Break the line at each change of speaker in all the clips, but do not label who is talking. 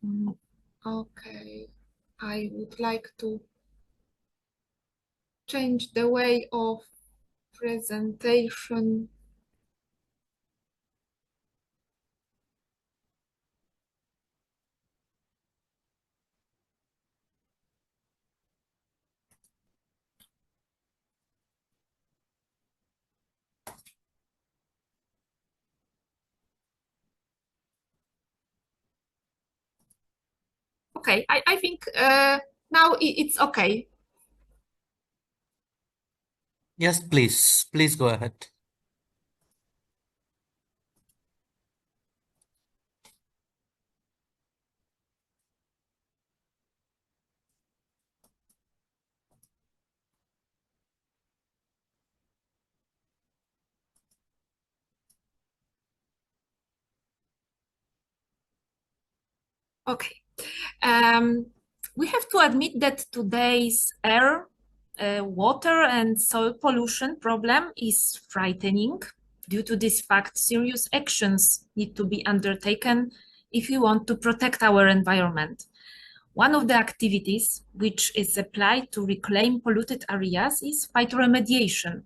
Mm, Okay, I would like to change the way of presentation. Okay, I think now it's okay.
Yes, please. Please go ahead.
Okay. Um, we have to admit that today's air, water, and soil pollution problem is frightening. Due to this fact, serious actions need to be undertaken if we want to protect our environment. One of the activities which is applied to reclaim polluted areas is phytoremediation.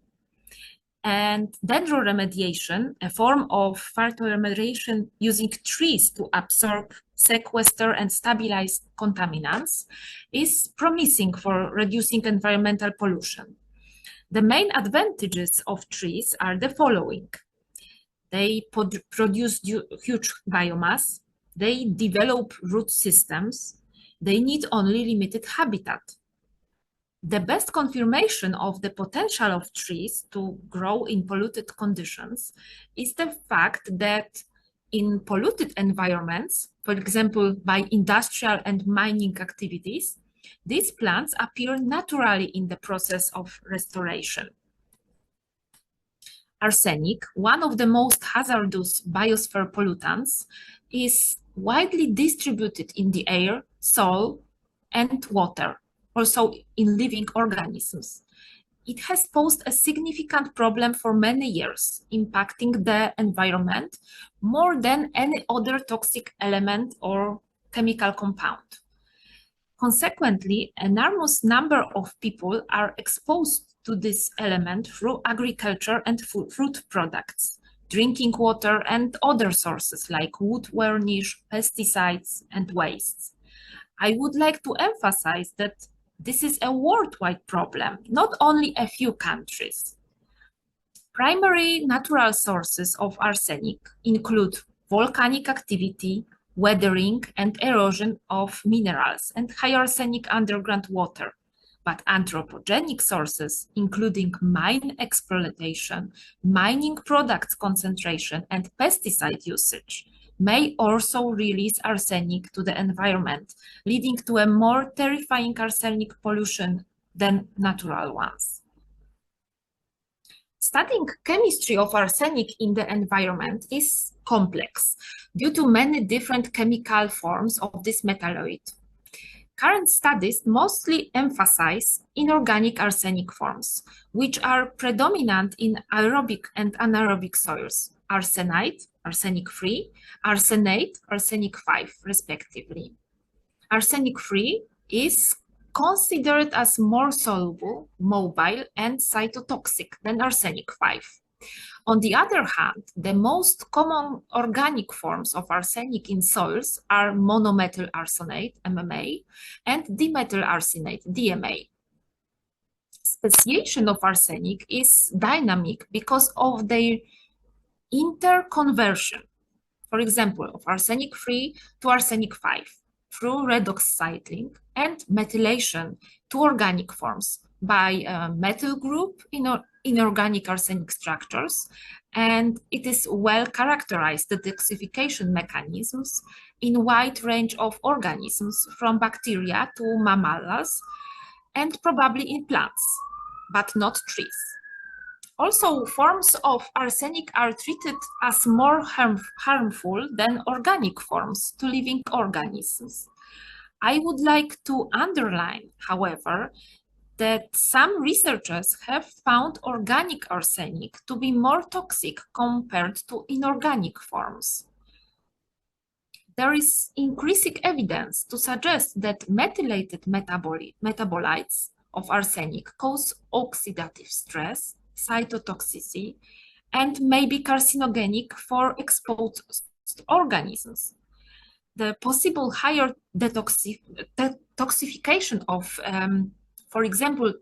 And dendroremediation, a form of phytoremediation using trees to absorb, sequester, and stabilize contaminants, is promising for reducing environmental pollution. The main advantages of trees are the following. They produce huge biomass, they develop root systems, they need only limited habitat. The best confirmation of the potential of trees to grow in polluted conditions is the fact that in polluted environments, for example, by industrial and mining activities, these plants appear naturally in the process of restoration. Arsenic, one of the most hazardous biosphere pollutants, is widely distributed in the air, soil, and water, also in living organisms. It has posed a significant problem for many years, impacting the environment more than any other toxic element or chemical compound. Consequently, an enormous number of people are exposed to this element through agriculture and fruit products, drinking water, and other sources like wood varnish, pesticides, and wastes. I would like to emphasize that this is a worldwide problem, not only a few countries. Primary natural sources of arsenic include volcanic activity, weathering, and erosion of minerals, and high arsenic underground water. But anthropogenic sources, including mine exploitation, mining products concentration, and pesticide usage, may also release arsenic to the environment, leading to a more terrifying arsenic pollution than natural ones. Studying chemistry of arsenic in the environment is complex due to many different chemical forms of this metalloid. Current studies mostly emphasize inorganic arsenic forms, which are predominant in aerobic and anaerobic soils: arsenite, arsenic-free, arsenate, arsenic-5, respectively. Arsenic-free is considered as more soluble, mobile, and cytotoxic than arsenic-5. On the other hand, the most common organic forms of arsenic in soils are monomethyl arsenate, MMA, and dimethyl arsenate, DMA. Speciation of arsenic is dynamic because of their interconversion, for example, of arsenic-free to arsenic-5 through redox cycling and methylation to organic forms by a methyl group in inorganic arsenic structures. And it is well characterized, the detoxification mechanisms in a wide range of organisms, from bacteria to mammals, and probably in plants, but not trees. Also, forms of arsenic are treated as more harmful than organic forms to living organisms. I would like to underline, however, that some researchers have found organic arsenic to be more toxic compared to inorganic forms. There is increasing evidence to suggest that methylated metabolites of arsenic cause oxidative stress, cytotoxicity, and may be carcinogenic for exposed organisms. The possible higher detoxification of, for example,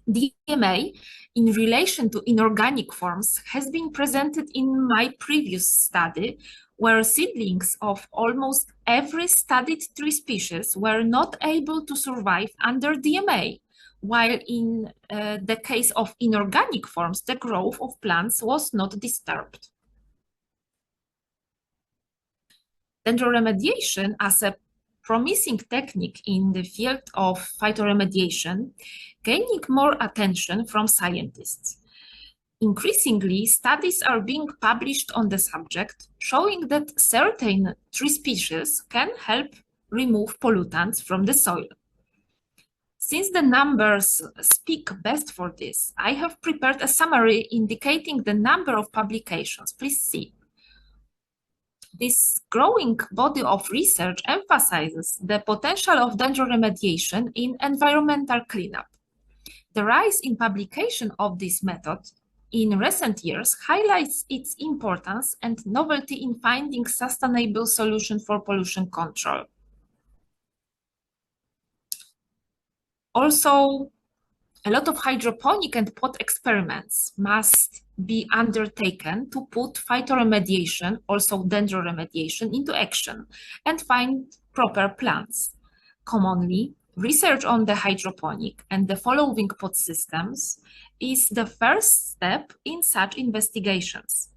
DMA in relation to inorganic forms has been presented in my previous study, where seedlings of almost every studied tree species were not able to survive under DMA, while in the case of inorganic forms, the growth of plants was not disturbed. Dendroremediation as a promising technique in the field of phytoremediation, gaining more attention from scientists. Increasingly, studies are being published on the subject, showing that certain tree species can help remove pollutants from the soil. Since the numbers speak best for this, I have prepared a summary indicating the number of publications. Please see. This growing body of research emphasizes the potential of dendroremediation in environmental cleanup. The rise in publication of this method in recent years highlights its importance and novelty in finding sustainable solutions for pollution control. Also, a lot of hydroponic and pot experiments must be undertaken to put phytoremediation, also dendroremediation, into action and find proper plants. Commonly, research on the hydroponic and the following pot systems is the first step in such investigations.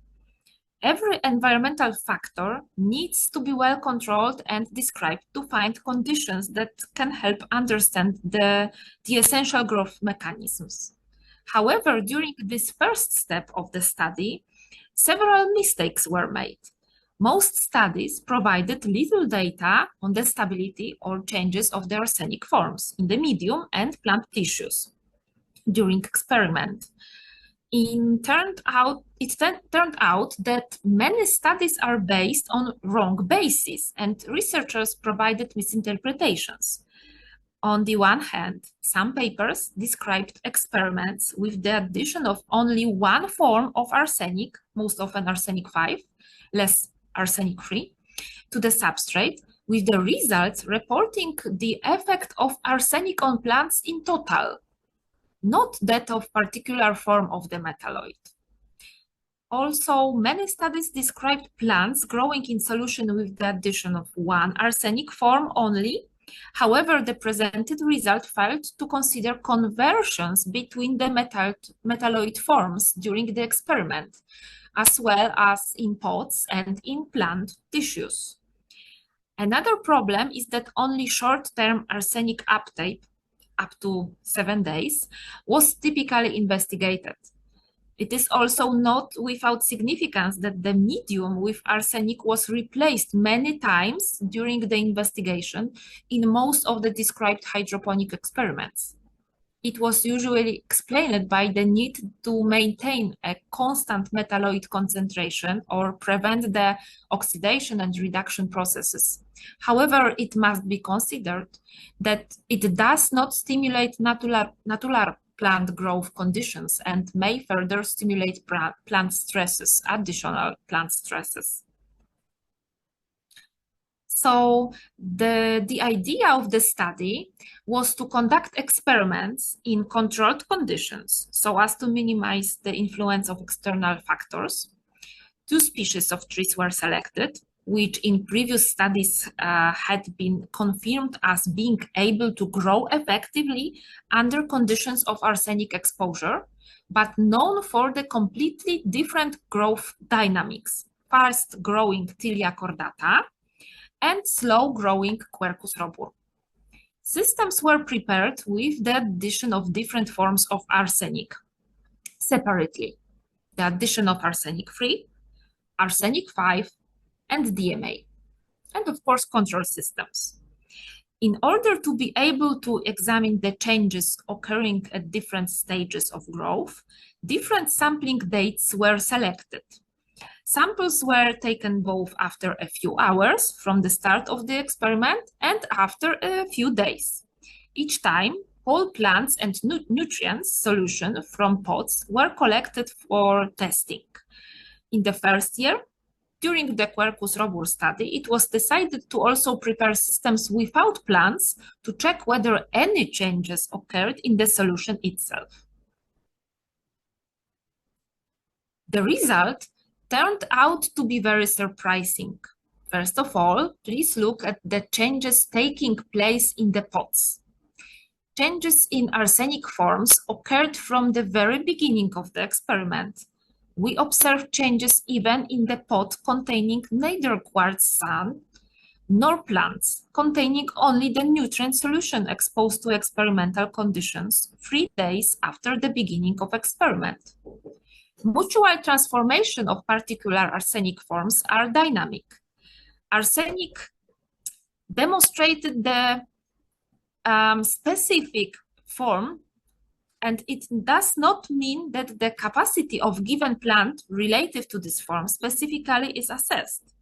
Every environmental factor needs to be well controlled and described to find conditions that can help understand the essential growth mechanisms. However, during this first step of the study, several mistakes were made. Most studies provided little data on the stability or changes of the arsenic forms in the medium and plant tissues during experiment. It turned out that many studies are based on wrong basis, and researchers provided misinterpretations. On the one hand, some papers described experiments with the addition of only one form of arsenic, most often arsenic 5, less arsenic 3, to the substrate, with the results reporting the effect of arsenic on plants in total, not that of particular form of the metalloid. Also, many studies described plants growing in solution with the addition of one arsenic form only. However, the presented result failed to consider conversions between the metalloid forms during the experiment, as well as in pots and in plant tissues. Another problem is that only short-term arsenic uptake, up to 7 days, was typically investigated. It is also not without significance that the medium with arsenic was replaced many times during the investigation in most of the described hydroponic experiments. It was usually explained by the need to maintain a constant metalloid concentration or prevent the oxidation and reduction processes. However, it must be considered that it does not stimulate natural plant growth conditions and may further stimulate plant stresses, additional plant stresses. So the idea of the study was to conduct experiments in controlled conditions so as to minimize the influence of external factors. 2 species of trees were selected, which in previous studies had been confirmed as being able to grow effectively under conditions of arsenic exposure, but known for the completely different growth dynamics. Fast growing Tilia cordata and slow growing Quercus robur. Systems were prepared with the addition of different forms of arsenic separately. The addition of arsenic 3, arsenic 5, and DMA, and of course control systems. In order to be able to examine the changes occurring at different stages of growth, different sampling dates were selected. Samples were taken both after a few hours from the start of the experiment and after a few days. Each time, whole plants and nutrients solution from pots were collected for testing. In the first year, during the Quercus robur study, it was decided to also prepare systems without plants to check whether any changes occurred in the solution itself. The result turned out to be very surprising. First of all, please look at the changes taking place in the pots. Changes in arsenic forms occurred from the very beginning of the experiment. We observed changes even in the pot containing neither quartz sand nor plants, containing only the nutrient solution exposed to experimental conditions 3 days after the beginning of experiment. Mutual transformation of particular arsenic forms are dynamic. Arsenic demonstrated the specific form, and it does not mean that the capacity of given plant relative to this form specifically is assessed.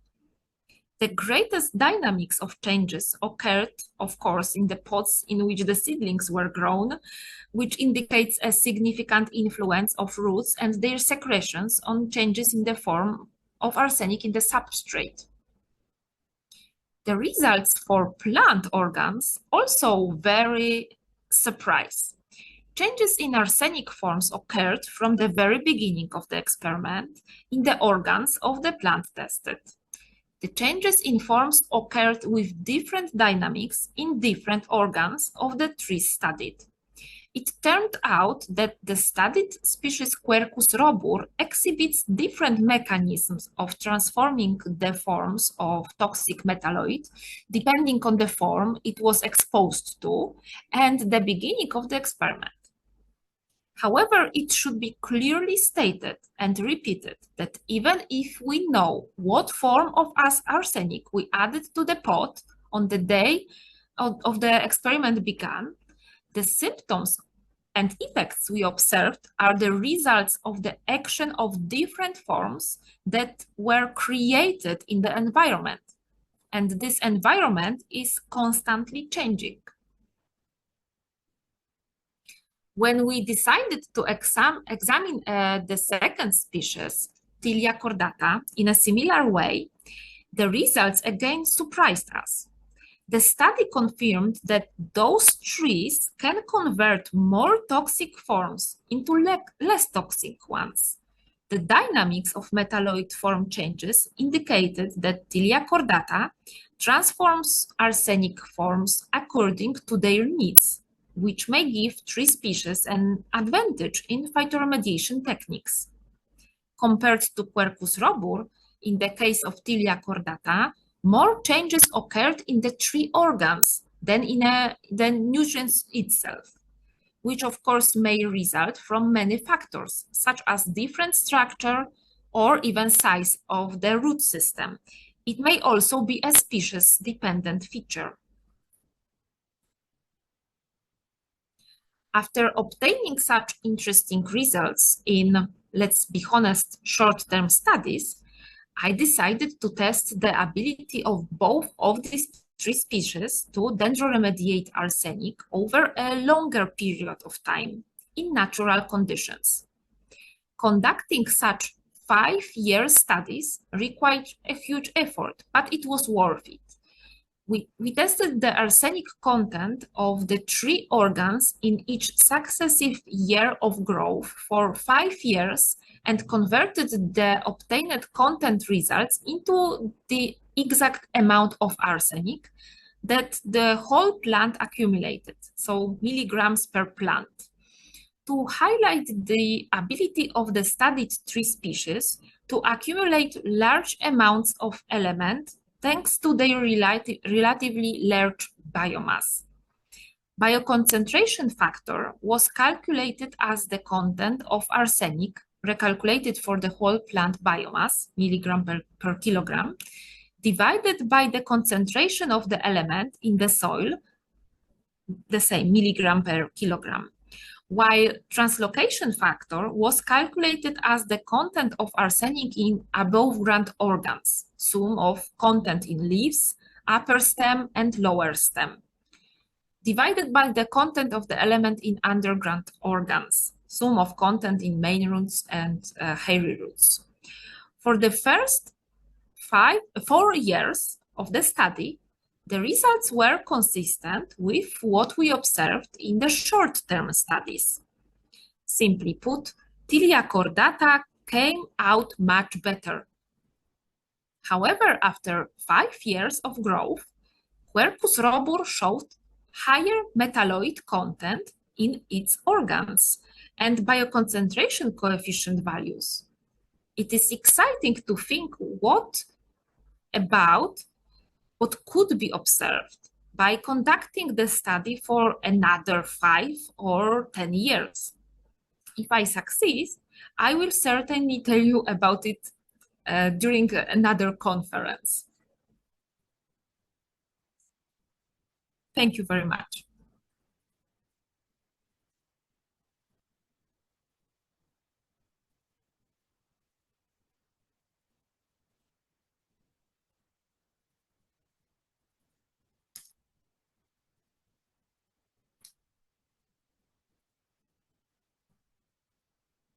The greatest dynamics of changes occurred, of course, in the pots in which the seedlings were grown, which indicates a significant influence of roots and their secretions on changes in the form of arsenic in the substrate. The results for plant organs also very surprise. Changes in arsenic forms occurred from the very beginning of the experiment in the organs of the plant tested. The changes in forms occurred with different dynamics in different organs of the trees studied. It turned out that the studied species Quercus robur exhibits different mechanisms of transforming the forms of toxic metalloid depending on the form it was exposed to and the beginning of the experiment. However, it should be clearly stated and repeated that even if we know what form of arsenic we added to the pot on the day of the experiment began, the symptoms and effects we observed are the results of the action of different forms that were created in the environment. And this environment is constantly changing. When we decided to examine the second species, Tilia cordata, in a similar way, the results again surprised us. The study confirmed that those trees can convert more toxic forms into less toxic ones. The dynamics of metalloid form changes indicated that Tilia cordata transforms arsenic forms according to their needs, which may give tree species an advantage in phytoremediation techniques. Compared to Quercus robur, in the case of Tilia cordata, more changes occurred in the tree organs than in the nutrients itself, which of course may result from many factors, such as different structure or even size of the root system. It may also be a species-dependent feature. After obtaining such interesting results in, let's be honest, short-term studies, I decided to test the ability of both of these three species to dendroremediate arsenic over a longer period of time in natural conditions. Conducting such 5-year studies required a huge effort, but it was worth it. We tested the arsenic content of the tree organs in each successive year of growth for 5 years and converted the obtained content results into the exact amount of arsenic that the whole plant accumulated, so milligrams per plant. To highlight the ability of the studied tree species to accumulate large amounts of element thanks to their relatively large biomass. Bioconcentration factor was calculated as the content of arsenic recalculated for the whole plant biomass, milligram per kilogram, divided by the concentration of the element in the soil, the same milligram per kilogram. while translocation factor was calculated as the content of arsenic in above ground organs, sum of content in leaves, upper stem, and lower stem, divided by the content of the element in underground organs, sum of content in main roots and hairy roots. For the first 4 years of the study, the results were consistent with what we observed in the short-term studies. Simply put, Tilia cordata came out much better. However, after 5 years of growth, Quercus robur showed higher metalloid content in its organs and bioconcentration coefficient values. It is exciting to think about what could be observed by conducting the study for another 5 or 10 years. If I succeed, I will certainly tell you about it during another conference. Thank you very much.